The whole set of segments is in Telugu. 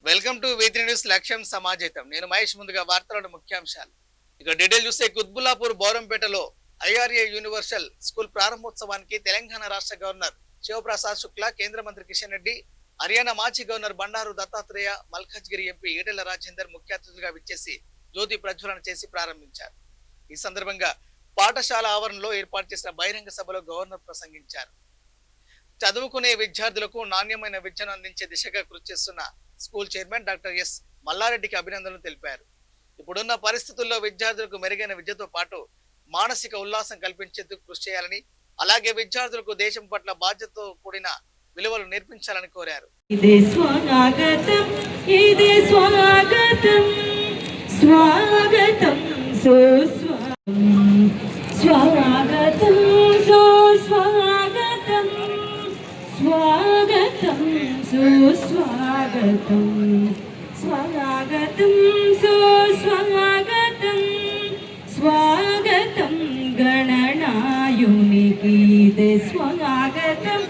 వెల్కమ్ టు V3 న్యూస్ లక్ష్యం సమాజేతం. నేను మహేష్. ముందుగా వార్తలను ముఖ్యాంశాలు. ఇక డీటెయిల్ చూస్తే కుత్బుల్లాపూర్ బౌరంపేటలో IRA యూనివర్సల్ స్కూల్ ప్రారంభోత్సవానికి తెలంగాణ రాష్ట్ర గవర్నర్ శివప్రసాద్ శుక్లా, కేంద్ర మంత్రి కిషన్ రెడ్డి, హర్యానా మాజీ గవర్నర్ బండారు దత్తాత్రేయ, మల్కాజ్గిరి ఎంపీ ఈటెల రాజేందర్ ముఖ్య అతిథులుగా విచ్చేసి జ్యోతి ప్రజ్వలన చేసి ప్రారంభించారు. ఈ సందర్భంగా పాఠశాల ఆవరణలో ఏర్పాటు చేసిన బహిరంగ సభలో గవర్నర్ ప్రసంగించారు. చదువుకునే విద్యార్థులకు నాణ్యమైన విద్యను అందించే దిశగా కృషి చేస్తున్న స్కూల్ చైర్మన్ డాక్టర్ ఎస్ మల్లారెడ్డికి అభినందనలు తెలిపారు. ఇప్పుడున్న పరిస్థితుల్లో విద్యార్థులకు మెరుగైన విద్యతో పాటు మానసిక ఉల్లాసం కల్పించేందుకు కృషి చేయాలని, అలాగే విద్యార్థులకు దేశం పట్ల బాధ్యతతో కూడిన విలువలు నేర్పించాలని కోరారు. स्वागतं सुस्वागतं स्वागतं सुस्वागतं स्वागतं गणनायुनिकी इदे स्वागतं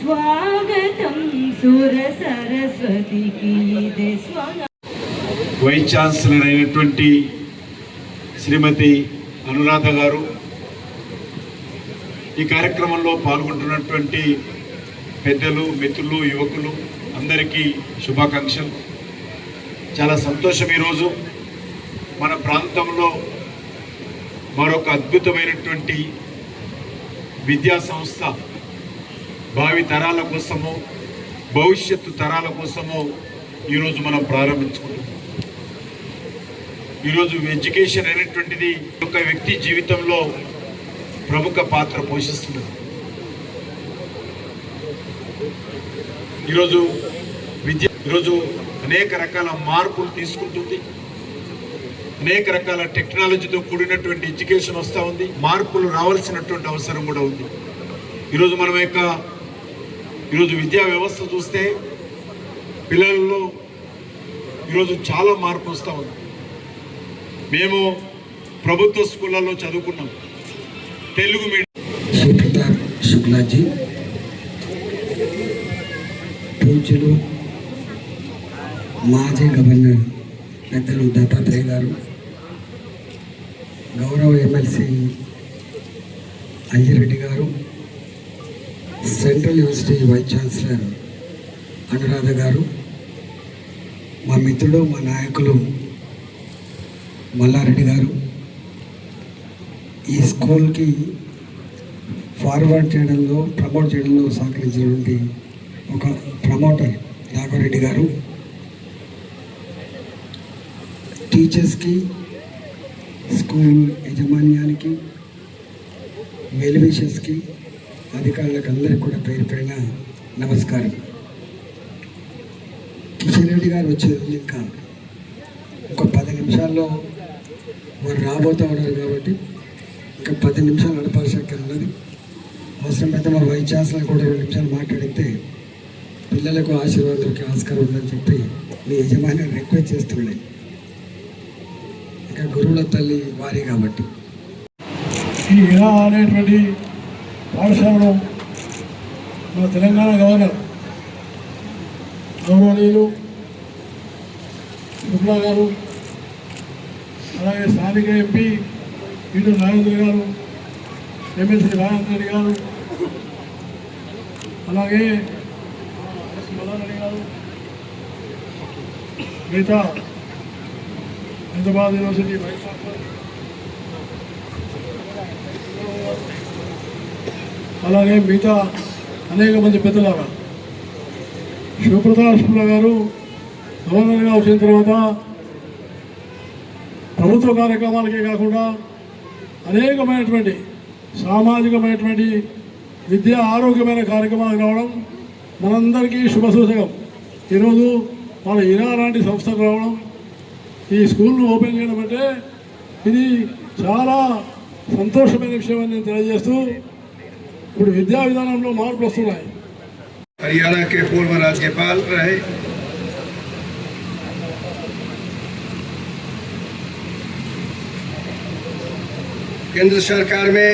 स्वागतं सुर सरस्वतीकी इदे स्वागतं. వైస్ ఛాన్సలర్ అయినటువంటి శ్రీమతి అనురాధ గారు, ఈ కార్యక్రమంలో పాల్గొంటున్నటువంటి పెద్దలు, మిత్రులు, యువకులు అందరికీ శుభాకాంక్షలు. చాలా సంతోషం. ఈరోజు మన ప్రాంతంలో మరొక అద్భుతమైనటువంటి విద్యా సంస్థ భావి తరాల కోసము, భవిష్యత్తు తరాల కోసము ఈరోజు మనం ప్రారంభించుకుంటాం. ఈరోజు ఎడ్యుకేషన్ అనేటువంటిది ఒక వ్యక్తి జీవితంలో ప్రముఖ పాత్ర పోషిస్తున్నది. ఈరోజు విద్య అనేక రకాల మార్పులు తీసుకుంటుంది. అనేక రకాల టెక్నాలజీతో కూడినటువంటి ఎడ్యుకేషన్ వస్తూ ఉంది. మార్పులు రావాల్సినటువంటి అవసరం కూడా ఉంది. ఈరోజు మనం ఈరోజు విద్యా వ్యవస్థ చూస్తే పిల్లల్లో ఈరోజు చాలా మార్పు వస్తూ ఉంది. మేము ప్రభుత్వ స్కూళ్ళల్లో చదువుకున్నాం. తెలుగు శివప్రసాద్ శుక్లాజీ, పూజ్యులు మాజీ గవర్నర్ పెద్దలు దత్తాత్రేయ గారు, గౌరవ ఎమ్మెల్సీ అంజిరెడ్డి గారు, central university vice chancellor Anuradha గారు, మా మిత్రుడు, మా నాయకులు మల్లారెడ్డి గారు, ఈ స్కూల్కి ఫార్వర్డ్ చేయడంలో, ప్రమోట్ చేయడంలో సహకరించినటువంటి ఒక ప్రమోటర్ నాగారెడ్డి గారు, టీచర్స్కి, స్కూల్ యాజమాన్యానికి, వెల్ విషర్స్కి, అధికారులకు అందరికీ కూడా పేరు పైన నమస్కారం. కిషన్ రెడ్డి గారు వచ్చేది ఇంకా ఒక 10 నిమిషాల్లో వారు రాబోతూ ఉన్నారు కాబట్టి ఇంకా 10 నిమిషాలు నడపాల్సిన ఉన్నది. అవసరమైతే మా వైస్ ఛాన్సలర్ కూడా 2 నిమిషాలు మాట్లాడితే పిల్లలకు ఆశీర్వాదానికి ఆస్కారం ఉందని చెప్పి మీ యజమాని రిక్వెస్ట్ చేస్తున్నాయి. ఇంకా గురువుల తల్లి వారి కాబట్టి ఈ ఇలా అనేటువంటి పాఠశాలలో మన తెలంగాణ గవర్నర్ గౌరవనీయులు శుక్లా గారు, అలాగే స్థానిక ఎంపీ ఈటెల రాజేంద్ర గారు, ఎమ్మెల్సీ రాజేంద్ర గారు, అలాగే మల్లారెడ్డి గారు, మిగతా హైదరాబాద్ యూనివర్సిటీ వైస్ ఛాన్సలర్, అలాగే మిగతా అనేక మంది పెద్దలారా, శివప్రసాద్ శుక్లా గారు గవర్నర్గా వచ్చిన తర్వాత ప్రభుత్వ కార్యక్రమాలకే కాకుండా అనేకమైనటువంటి సామాజికమైనటువంటి విద్యా ఆరోగ్యమైన కార్యక్రమాలు రావడం మనందరికీ శుభసూచకం. ఈరోజు వాళ్ళ ఇరా లాంటి సంస్థకు రావడం, ఈ స్కూల్ను ఓపెన్ చేయడం అంటే ఇది చాలా సంతోషమైన విషయం అని నేను తెలియజేస్తూ, ఇప్పుడు విద్యా విధానంలో మార్పులు వస్తున్నాయి. हरियाणा के पूर्व राज्यपाल रहे केंद्र सरकार में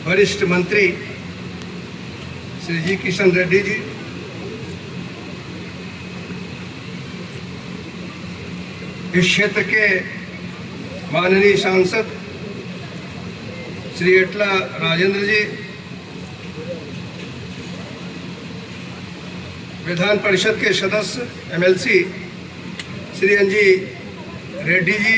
वरिष्ठ मंत्री श्री जी किशन रेड्डी जी, इस क्षेत्र के माननीय सांसद श्री एटला राजेंद्र जी, विधान परिषद के सदस्य एमएलसी श्री अंजी रेड्डी जी,